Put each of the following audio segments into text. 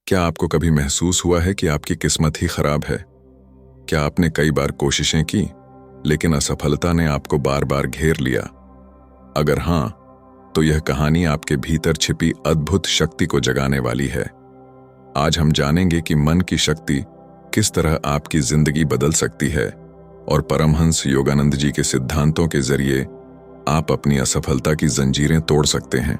क्या आपको कभी महसूस हुआ है कि आपकी किस्मत ही खराब है? क्या आपने कई बार कोशिशें की, लेकिन असफलता ने आपको बार बार घेर लिया? अगर हाँ, तो यह कहानी आपके भीतर छिपी अद्भुत शक्ति को जगाने वाली है। आज हम जानेंगे कि मन की शक्ति किस तरह आपकी जिंदगी बदल सकती है और परमहंस योगानंद जी के सिद्धांतों के जरिए आप अपनी असफलता की जंजीरें तोड़ सकते हैं।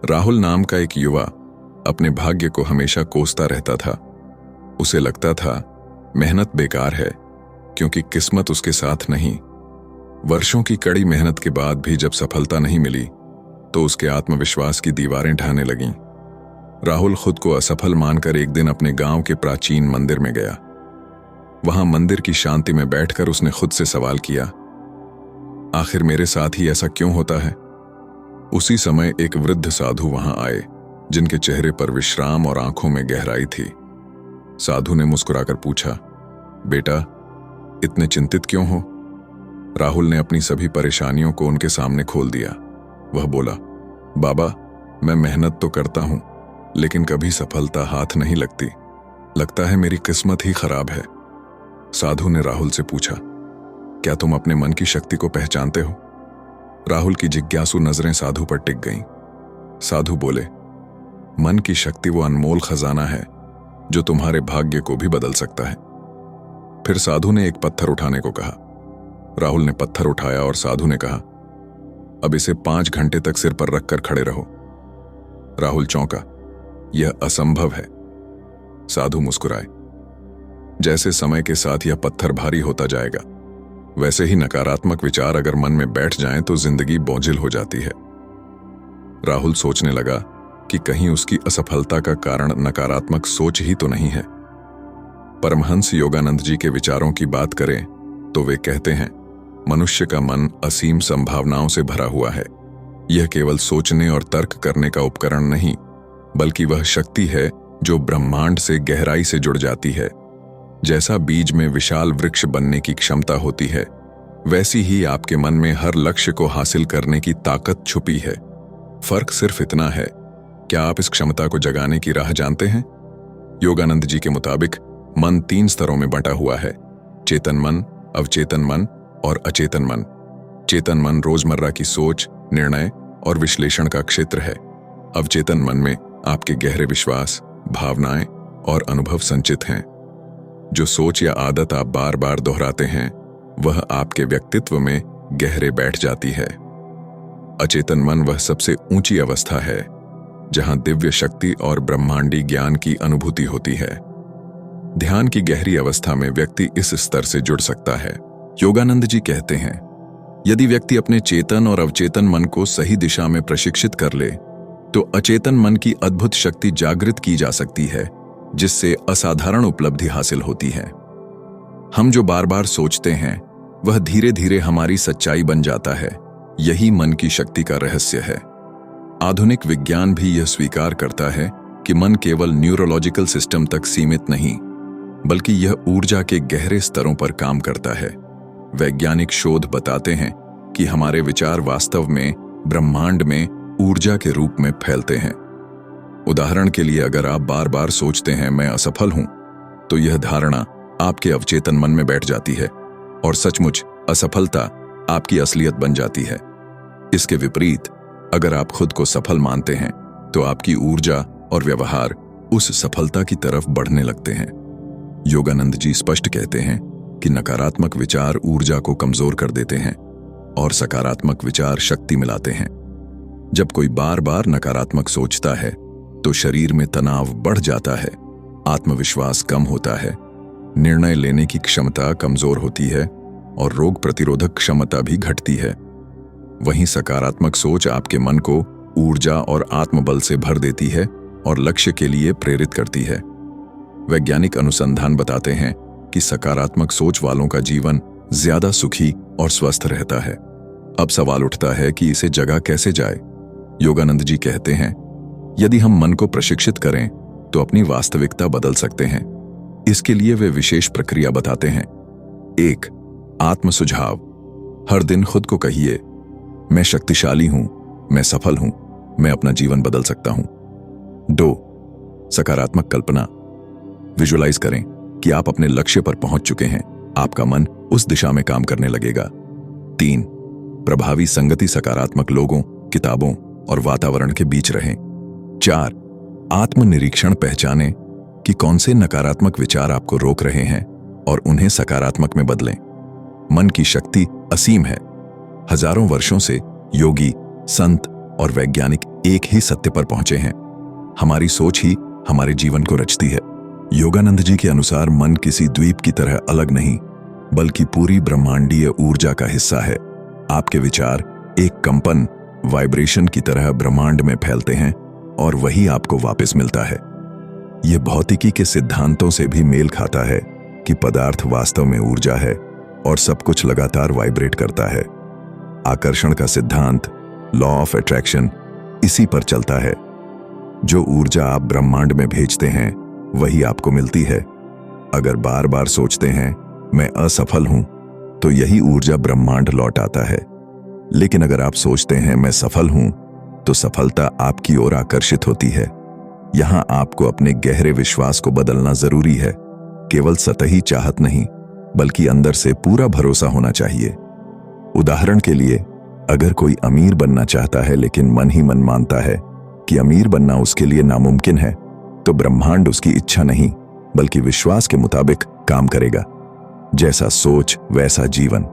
राहुल नाम का एक युवा अपने भाग्य को हमेशा कोसता रहता था। उसे लगता था मेहनत बेकार है क्योंकि किस्मत उसके साथ नहीं। वर्षों की कड़ी मेहनत के बाद भी जब सफलता नहीं मिली तो उसके आत्मविश्वास की दीवारें ढहने लगीं। राहुल खुद को असफल मानकर एक दिन अपने गांव के प्राचीन मंदिर में गया। वहां मंदिर की शांति में बैठकर उसने खुद से सवाल किया, आखिर मेरे साथ ही ऐसा क्यों होता है? उसी समय एक वृद्ध साधु वहां आए जिनके चेहरे पर विश्राम और आंखों में गहराई थी। साधु ने मुस्कुराकर पूछा, बेटा, इतने चिंतित क्यों हो? राहुल ने अपनी सभी परेशानियों को उनके सामने खोल दिया। वह बोला, बाबा, मैं मेहनत तो करता हूं, लेकिन कभी सफलता हाथ नहीं लगती। लगता है मेरी किस्मत ही खराब है। साधु ने राहुल से पूछा, क्या तुम अपने मन की शक्ति को पहचानते हो? राहुल की जिज्ञासु नजरें साधु पर टिक गईं। साधु बोले, मन की शक्ति वो अनमोल खजाना है जो तुम्हारे भाग्य को भी बदल सकता है। फिर साधु ने एक पत्थर उठाने को कहा। राहुल ने पत्थर उठाया और साधु ने कहा, अब इसे 5 घंटे तक सिर पर रखकर खड़े रहो। राहुल चौंका, यह असंभव है। साधु मुस्कुराए, जैसे समय के साथ यह पत्थर भारी होता जाएगा, वैसे ही नकारात्मक विचार अगर मन में बैठ जाएं तो जिंदगी बोझिल हो जाती है। राहुल सोचने लगा कि कहीं उसकी असफलता का कारण नकारात्मक सोच ही तो नहीं है। परमहंस योगानंद जी के विचारों की बात करें तो वे कहते हैं, मनुष्य का मन असीम संभावनाओं से भरा हुआ है। यह केवल सोचने और तर्क करने का उपकरण नहीं, बल्कि वह शक्ति है जो ब्रह्मांड से गहराई से जुड़ जाती है। जैसा बीज में विशाल वृक्ष बनने की क्षमता होती है, वैसी ही आपके मन में हर लक्ष्य को हासिल करने की ताकत छुपी है। फर्क सिर्फ इतना है, क्या आप इस क्षमता को जगाने की राह जानते हैं? योगानंद जी के मुताबिक मन 3 स्तरों में बंटा हुआ है, चेतन मन, अवचेतन मन और अचेतन मन। चेतन मन रोजमर्रा की सोच, निर्णय और विश्लेषण का क्षेत्र है। अवचेतन मन में आपके गहरे विश्वास, भावनाएं और अनुभव संचित हैं। जो सोच या आदत आप बार बार दोहराते हैं, वह आपके व्यक्तित्व में गहरे बैठ जाती है। अचेतन मन वह सबसे ऊंची अवस्था है जहां दिव्य शक्ति और ब्रह्मांडी ज्ञान की अनुभूति होती है। ध्यान की गहरी अवस्था में व्यक्ति इस स्तर से जुड़ सकता है। योगानंद जी कहते हैं, यदि व्यक्ति अपने चेतन और अवचेतन मन को सही दिशा में प्रशिक्षित कर ले तो अचेतन मन की अद्भुत शक्ति जागृत की जा सकती है, जिससे असाधारण उपलब्धि हासिल होती है। हम जो बार बार सोचते हैं वह धीरे धीरे हमारी सच्चाई बन जाता है। यही मन की शक्ति का रहस्य है। आधुनिक विज्ञान भी यह स्वीकार करता है कि मन केवल न्यूरोलॉजिकल सिस्टम तक सीमित नहीं, बल्कि यह ऊर्जा के गहरे स्तरों पर काम करता है। वैज्ञानिक शोध बताते हैं कि हमारे विचार वास्तव में ब्रह्मांड में ऊर्जा के रूप में फैलते हैं। उदाहरण के लिए, अगर आप बार बार सोचते हैं मैं असफल हूं, तो यह धारणा आपके अवचेतन मन में बैठ जाती है और सचमुच असफलता आपकी असलियत बन जाती है। इसके विपरीत, अगर आप खुद को सफल मानते हैं तो आपकी ऊर्जा और व्यवहार उस सफलता की तरफ बढ़ने लगते हैं। योगानंद जी स्पष्ट कहते हैं कि नकारात्मक विचार ऊर्जा को कमजोर कर देते हैं और सकारात्मक विचार शक्ति मिलाते हैं। जब कोई बार बार नकारात्मक सोचता है तो शरीर में तनाव बढ़ जाता है, आत्मविश्वास कम होता है, निर्णय लेने की क्षमता कमजोर होती है और रोग प्रतिरोधक क्षमता भी घटती है। वहीं सकारात्मक सोच आपके मन को ऊर्जा और आत्मबल से भर देती है और लक्ष्य के लिए प्रेरित करती है। वैज्ञानिक अनुसंधान बताते हैं कि सकारात्मक सोच वालों का जीवन ज्यादा सुखी और स्वस्थ रहता है। अब सवाल उठता है कि इसे जगा कैसे जाए? योगानंद जी कहते हैं, यदि हम मन को प्रशिक्षित करें तो अपनी वास्तविकता बदल सकते हैं। इसके लिए वे विशेष प्रक्रिया बताते हैं। 1. आत्म सुझाव। हर दिन खुद को कहिए, मैं शक्तिशाली हूं, मैं सफल हूं, मैं अपना जीवन बदल सकता हूं। 2. सकारात्मक कल्पना। विजुअलाइज करें कि आप अपने लक्ष्य पर पहुंच चुके हैं। आपका मन उस दिशा में काम करने लगेगा। 3. प्रभावी संगति, सकारात्मक लोगों, किताबों और वातावरण के बीच रहें। 4. आत्मनिरीक्षण, पहचानें कि कौन से नकारात्मक विचार आपको रोक रहे हैं और उन्हें सकारात्मक में बदलें। मन की शक्ति असीम है। हजारों वर्षों से योगी, संत और वैज्ञानिक एक ही सत्य पर पहुंचे हैं। हमारी सोच ही हमारे जीवन को रचती है। योगानंद जी के अनुसार मन किसी द्वीप की तरह अलग नहीं, बल्कि पूरी ब्रह्मांडीय ऊर्जा का हिस्सा है। आपके विचार एक कंपन, वाइब्रेशन की तरह ब्रह्मांड में फैलते हैं और वही आपको वापस मिलता है। यह भौतिकी के सिद्धांतों से भी मेल खाता है कि पदार्थ वास्तव में ऊर्जा है और सब कुछ लगातार वाइब्रेट करता है। आकर्षण का सिद्धांत, लॉ ऑफ अट्रैक्शन, इसी पर चलता है। जो ऊर्जा आप ब्रह्मांड में भेजते हैं वही आपको मिलती है। अगर बार बार सोचते हैं मैं असफल हूं, तो यही ऊर्जा ब्रह्मांड लौट आता है। लेकिन अगर आप सोचते हैं मैं सफल हूं, तो सफलता आपकी ओर आकर्षित होती है। यहां आपको अपने गहरे विश्वास को बदलना जरूरी है। केवल सतही चाहत नहीं, बल्कि अंदर से पूरा भरोसा होना चाहिए। उदाहरण के लिए, अगर कोई अमीर बनना चाहता है लेकिन मन ही मन मानता है कि अमीर बनना उसके लिए नामुमकिन है, तो ब्रह्मांड उसकी इच्छा नहीं बल्कि विश्वास के मुताबिक काम करेगा। जैसा सोच वैसा जीवन।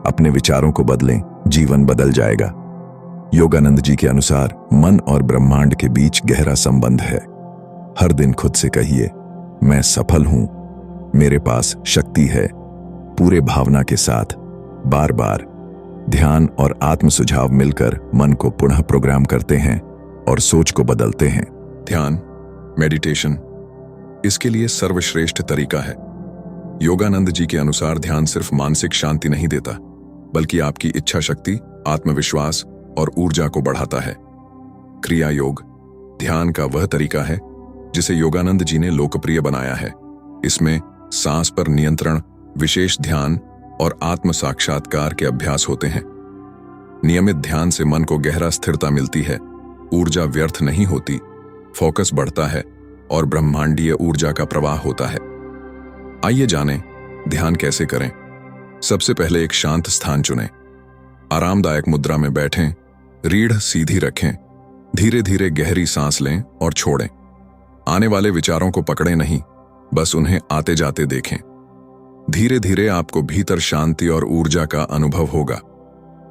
अपने विचारों को बदलें, जीवन बदल जाएगा। योगानंद जी के अनुसार मन और ब्रह्मांड के बीच गहरा संबंध है। हर दिन खुद से कहिए मैं सफल हूं, मेरे पास शक्ति है। पूरे भावना के साथ बार बार ध्यान और आत्म सुझाव मिलकर मन को पुनः प्रोग्राम करते हैं और सोच को बदलते हैं। ध्यान, मेडिटेशन, इसके लिए सर्वश्रेष्ठ तरीका है। योगानंद जी के अनुसार ध्यान सिर्फ मानसिक शांति नहीं देता, बल्कि आपकी इच्छा शक्ति, आत्मविश्वास और ऊर्जा को बढ़ाता है। क्रिया योग ध्यान का वह तरीका है जिसे योगानंद जी ने लोकप्रिय बनाया है। इसमें सांस पर नियंत्रण, विशेष ध्यान और आत्म साक्षात्कार के अभ्यास होते हैं। नियमित ध्यान से मन को गहरा स्थिरता मिलती है, ऊर्जा व्यर्थ नहीं होती, फोकस बढ़ता है और ब्रह्मांडीय ऊर्जा का प्रवाह होता है। आइए जानें ध्यान कैसे करें। सबसे पहले एक शांत स्थान चुनें। आरामदायक मुद्रा में बैठें, रीढ़ सीधी रखें, धीरे धीरे गहरी सांस लें और छोड़ें। आने वाले विचारों को पकड़ें नहीं, बस उन्हें आते जाते देखें। धीरे धीरे आपको भीतर शांति और ऊर्जा का अनुभव होगा।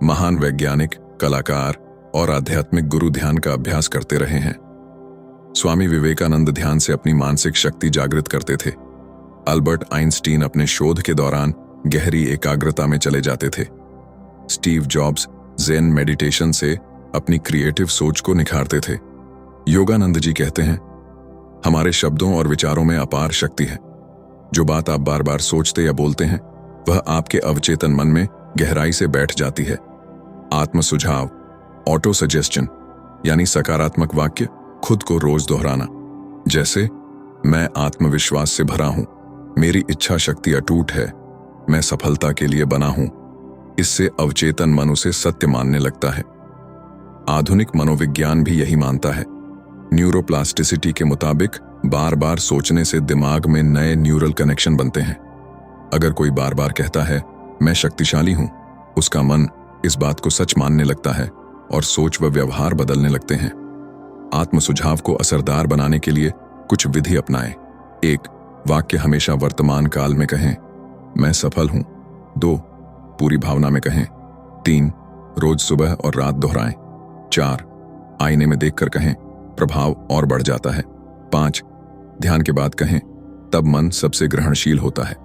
महान वैज्ञानिक, कलाकार और आध्यात्मिक गुरु ध्यान का अभ्यास करते रहे हैं। स्वामी विवेकानंद ध्यान से अपनी मानसिक शक्ति जागृत करते थे। अल्बर्ट आइंस्टीन अपने शोध के दौरान गहरी एकाग्रता में चले जाते थे। स्टीव जॉब्स ज़ेन मेडिटेशन से अपनी क्रिएटिव सोच को निखारते थे। योगानंद जी कहते हैं, हमारे शब्दों और विचारों में अपार शक्ति है। जो बात आप बार बार सोचते या बोलते हैं, वह आपके अवचेतन मन में गहराई से बैठ जाती है। आत्म सुझाव, ऑटो सजेस्शन, यानी सकारात्मक वाक्य खुद को रोज दोहराना, जैसे मैं आत्मविश्वास से भरा हूं, मेरी इच्छा शक्ति अटूट है, मैं सफलता के लिए बना हूं। इससे अवचेतन मन उसे सत्य मानने लगता है। आधुनिक मनोविज्ञान भी यही मानता है। न्यूरोप्लास्टिसिटी के मुताबिक बार बार सोचने से दिमाग में नए न्यूरल कनेक्शन बनते हैं। अगर कोई बार बार कहता है मैं शक्तिशाली हूं, उसका मन इस बात को सच मानने लगता है और सोच व व्यवहार बदलने लगते हैं। आत्म सुझाव को असरदार बनाने के लिए कुछ विधि अपनाएं। 1. वाक्य हमेशा वर्तमान काल में कहें, मैं सफल हूं। 2. पूरी भावना में कहें। 3. रोज सुबह और रात दोहराएं। 4. आईने में देखकर कहें, प्रभाव और बढ़ जाता है। 5. ध्यान के बाद कहें, तब मन सबसे ग्रहणशील होता है।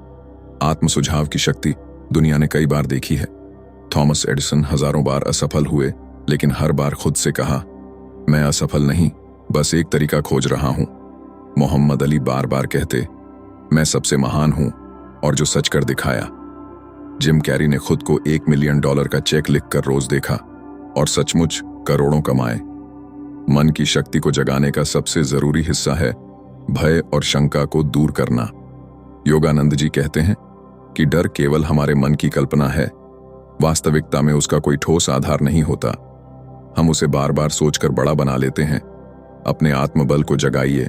आत्म सुझाव की शक्ति दुनिया ने कई बार देखी है। थॉमस एडिसन हजारों बार असफल हुए, लेकिन हर बार खुद से कहा, मैं असफल नहीं, बस एक तरीका खोज रहा हूं। मोहम्मद अली बार बार कहते, मैं सबसे महान हूं, और जो सच कर दिखाया। जिम कैरी ने खुद को $1 मिलियन का चेक लिखकर रोज देखा और सचमुच करोड़ों कमाए। मन की शक्ति को जगाने का सबसे जरूरी हिस्सा है भय और शंका को दूर करना। योगानंद जी कहते हैं कि डर केवल हमारे मन की कल्पना है, वास्तविकता में उसका कोई ठोस आधार नहीं होता। हम उसे बार बार सोचकर बड़ा बना लेते हैं। अपने आत्मबल को जगाइए,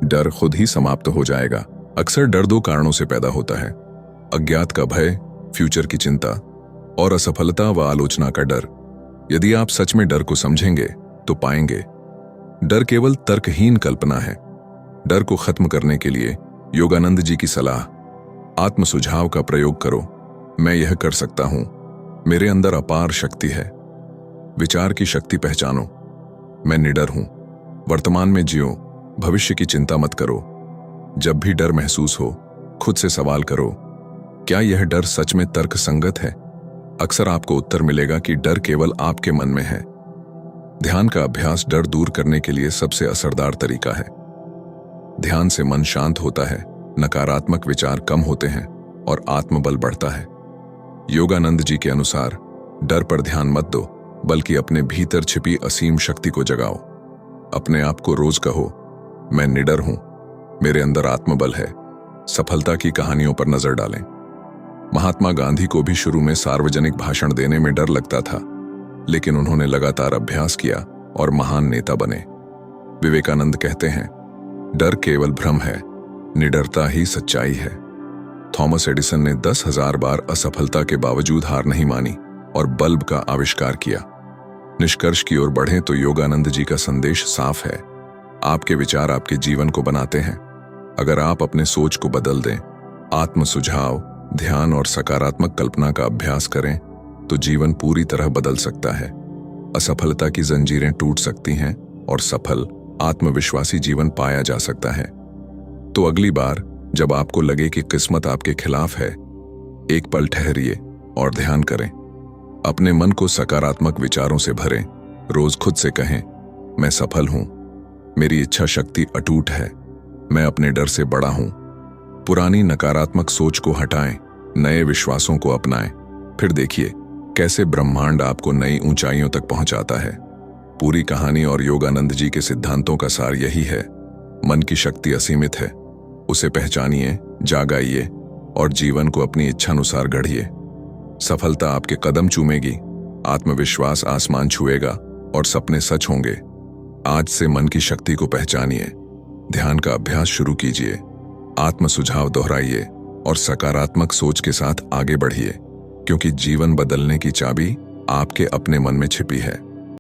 डर खुद ही समाप्त हो जाएगा। अक्सर डर दो कारणों से पैदा होता है: अज्ञात का भय, फ्यूचर की चिंता, और असफलता व आलोचना का डर। यदि आप सच में डर को समझेंगे तो पाएंगे डर केवल तर्कहीन कल्पना है। डर को खत्म करने के लिए योगानंद जी की सलाह: आत्म सुझाव का प्रयोग करो। मैं यह कर सकता हूं, मेरे अंदर अपार शक्ति है। विचार की शक्ति पहचानो: मैं निडर हूं। वर्तमान में जियो, भविष्य की चिंता मत करो। जब भी डर महसूस हो, खुद से सवाल करो, क्या यह डर सच में तर्क संगत है? अक्सर आपको उत्तर मिलेगा कि डर केवल आपके मन में है। ध्यान का अभ्यास डर दूर करने के लिए सबसे असरदार तरीका है। ध्यान से मन शांत होता है, नकारात्मक विचार कम होते हैं और आत्मबल बढ़ता है। योगानंद जी के अनुसार डर पर ध्यान मत दो, बल्कि अपने भीतर छिपी असीम शक्ति को जगाओ। अपने आप को रोज कहो, मैं निडर हूं, मेरे अंदर आत्मबल है। सफलता की कहानियों पर नजर डालें। महात्मा गांधी को भी शुरू में सार्वजनिक भाषण देने में डर लगता था, लेकिन उन्होंने लगातार अभ्यास किया और महान नेता बने। विवेकानंद कहते हैं, डर केवल भ्रम है, निडरता ही सच्चाई है। थॉमस एडिसन ने 10,000 बार असफलता के बावजूद हार नहीं मानी और बल्ब का आविष्कार किया। निष्कर्ष की ओर बढ़ें तो योगानंद जी का संदेश साफ है: आपके विचार आपके जीवन को बनाते हैं। अगर आप अपने सोच को बदल दें, आत्म सुझाव, ध्यान और सकारात्मक कल्पना का अभ्यास करें, तो जीवन पूरी तरह बदल सकता है। असफलता की जंजीरें टूट सकती हैं और सफल, आत्मविश्वासी जीवन पाया जा सकता है। तो अगली बार जब आपको लगे कि किस्मत आपके खिलाफ है, एक पल ठहरिए और ध्यान करें। अपने मन को सकारात्मक विचारों से भरें। रोज खुद से कहें, मैं सफल हूं, मेरी इच्छा शक्ति अटूट है, मैं अपने डर से बड़ा हूं। पुरानी नकारात्मक सोच को हटाएं, नए विश्वासों को अपनाएं। फिर देखिए कैसे ब्रह्मांड आपको नई ऊंचाइयों तक पहुंचाता है। पूरी कहानी और योगानंद जी के सिद्धांतों का सार यही है: मन की शक्ति असीमित है, उसे पहचानिए, जागाइए और जीवन को अपनी इच्छानुसार गढ़िए। सफलता आपके कदम चूमेगी, आत्मविश्वास आसमान छुएगा और सपने सच होंगे। आज से मन की शक्ति को पहचानिए, ध्यान का अभ्यास शुरू कीजिए, आत्म सुझाव दोहराइए और सकारात्मक सोच के साथ आगे बढ़िए, क्योंकि जीवन बदलने की चाबी आपके अपने मन में छिपी है।